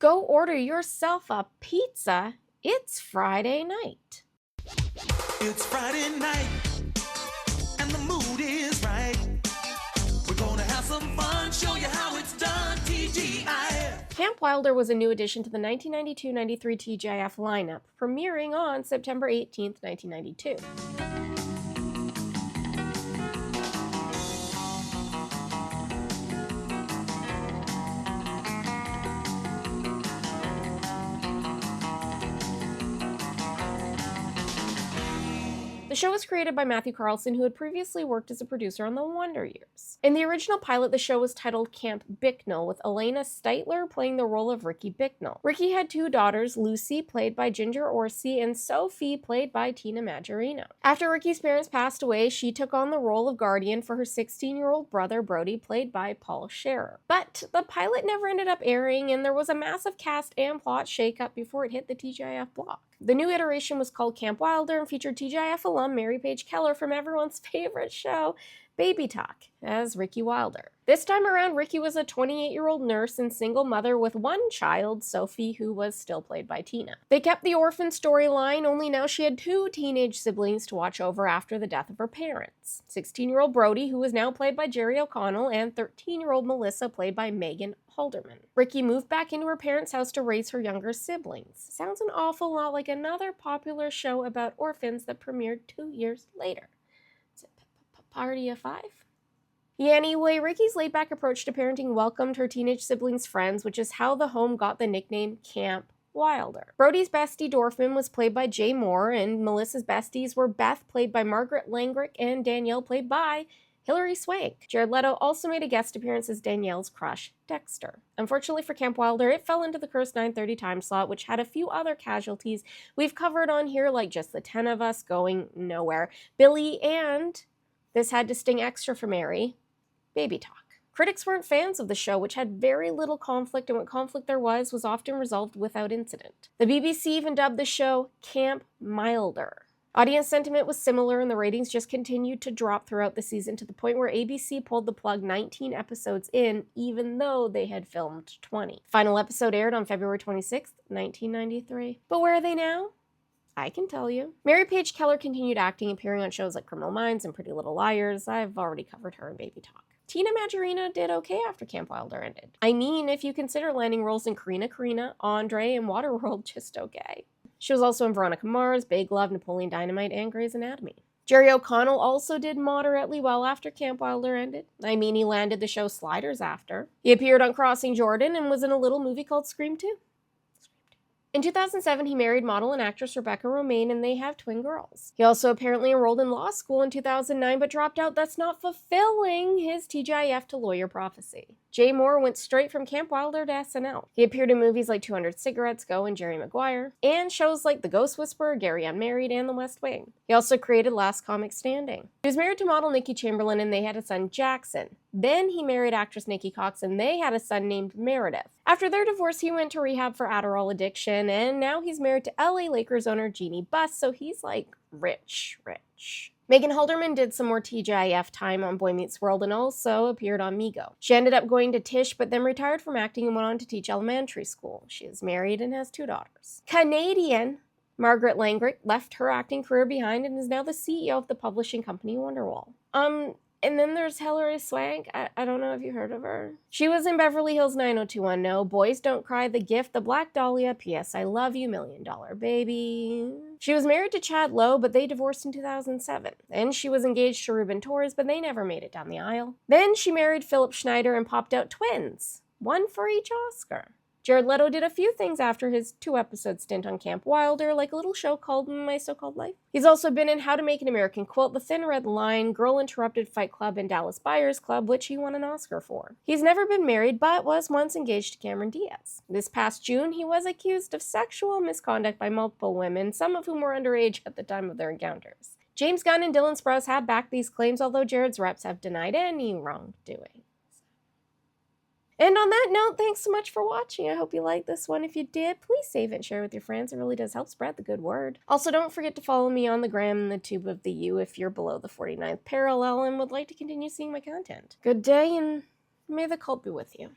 Go order yourself a pizza. It's Friday night. It's Friday night, and the mood is right. We're gonna have some fun, show you how it's done, TGIF. Camp Wilder was a new addition to the 1992-93 TGIF lineup, premiering on September 18, 1992. The show was created by Matthew Carlson, who had previously worked as a producer on The Wonder Years. In the original pilot, the show was titled Camp Bicknell, with Elena Steitler playing the role of Ricky Bicknell. Ricky had two daughters, Lucy, played by Ginger Orsi, and Sophie, played by Tina Majorino. After Ricky's parents passed away, she took on the role of guardian for her 16-year-old brother, Brody, played by Paul Scherer. But the pilot never ended up airing, and there was a massive cast and plot shakeup before it hit the TGIF block. The new iteration was called Camp Wilder and featured TGIF alum Mary Page Keller from everyone's favorite show, Baby Talk, as Ricky Wilder. This time around, Ricky was a 28-year-old nurse and single mother with one child, Sophie, who was still played by Tina. They kept the orphan storyline, only now she had two teenage siblings to watch over after the death of her parents. 16-year-old Brody, who was now played by Jerry O'Connell, and 13-year-old Melissa, played by Megan Halderman. Ricky moved back into her parents' house to raise her younger siblings. Sounds an awful lot like another popular show about orphans that premiered 2 years later. Is it Party of Five? Yeah, anyway, Ricky's laid-back approach to parenting welcomed her teenage siblings' friends, which is how the home got the nickname Camp Wilder. Brody's bestie, Dorfman, was played by Jay Moore, and Melissa's besties were Beth, played by Margaret Langrick, and Danielle, played by Hilary Swank. Jared Leto also made a guest appearance as Danielle's crush, Dexter. Unfortunately for Camp Wilder, it fell into the cursed 9:30 time slot, which had a few other casualties we've covered on here, like Just the 10 of Us, Going Nowhere, Billy, and this had to sting extra for Mary, Baby Talk. Critics weren't fans of the show, which had very little conflict, and what conflict there was often resolved without incident. The BBC even dubbed the show Camp Milder. Audience sentiment was similar, and the ratings just continued to drop throughout the season to the point where ABC pulled the plug 19 episodes in, even though they had filmed 20. Final episode aired on February 26, 1993. But where are they now? I can tell you. Mary Page Keller continued acting, appearing on shows like Criminal Minds and Pretty Little Liars. I've already covered her in Baby Talk. Tina Majorino did okay after Camp Wilder ended. I mean, if you consider landing roles in Karina, Andre, and Waterworld just okay. She was also in Veronica Mars, Big Love, Napoleon Dynamite, and Grey's Anatomy. Jerry O'Connell also did moderately well after Camp Wilder ended. I mean, he landed the show Sliders after. He appeared on Crossing Jordan and was in a little movie called Scream 2. In 2007, he married model and actress Rebecca Romaine, and they have twin girls. He also apparently enrolled in law school in 2009, but dropped out, thus not fulfilling his TGIF to lawyer prophecy. Jay Moore went straight from Camp Wilder to SNL. He appeared in movies like 200 Cigarettes, Go, and Jerry Maguire, and shows like The Ghost Whisperer, Gary Unmarried, and The West Wing. He also created Last Comic Standing. He was married to model Nikki Chamberlain, and they had a son, Jackson. Then he married actress Nikki Cox, and they had a son named Meredith. After their divorce, he went to rehab for Adderall addiction, and now he's married to LA Lakers owner Jeannie Buss, so he's like rich. Megan Halderman did some more TGIF time on Boy Meets World and also appeared on Mego. She ended up going to Tisch, but then retired from acting and went on to teach elementary school. She is married and has 2 daughters. Canadian Margaret Langrick left her acting career behind and is now the CEO of the publishing company Wonderwall. And then there's Hilary Swank. I don't know if you heard of her. She was in Beverly Hills 90210, Boys Don't Cry, The Gift, The Black Dahlia, P.S. I Love You, $1 Million Baby. She was married to Chad Lowe, but they divorced in 2007. Then she was engaged to Ruben Torres, but they never made it down the aisle. Then she married Philip Schneider and popped out twins, one for each Oscar. Jared Leto did a few things after his 2-episode stint on Camp Wilder, like a little show called My So-Called Life. He's also been in How to Make an American Quilt, The Thin Red Line, Girl Interrupted, Fight Club, and Dallas Buyers Club, which he won an Oscar for. He's never been married, but was once engaged to Cameron Diaz. This past June, he was accused of sexual misconduct by multiple women, some of whom were underage at the time of their encounters. James Gunn and Dylan Sprouse have backed these claims, although Jared's reps have denied any wrongdoing. And on that note, thanks so much for watching. I hope you liked this one. If you did, please save it and share it with your friends. It really does help spread the good word. Also, don't forget to follow me on the gram and the tube of the U if you're below the 49th parallel and would like to continue seeing my content. Good day, and may the cult be with you.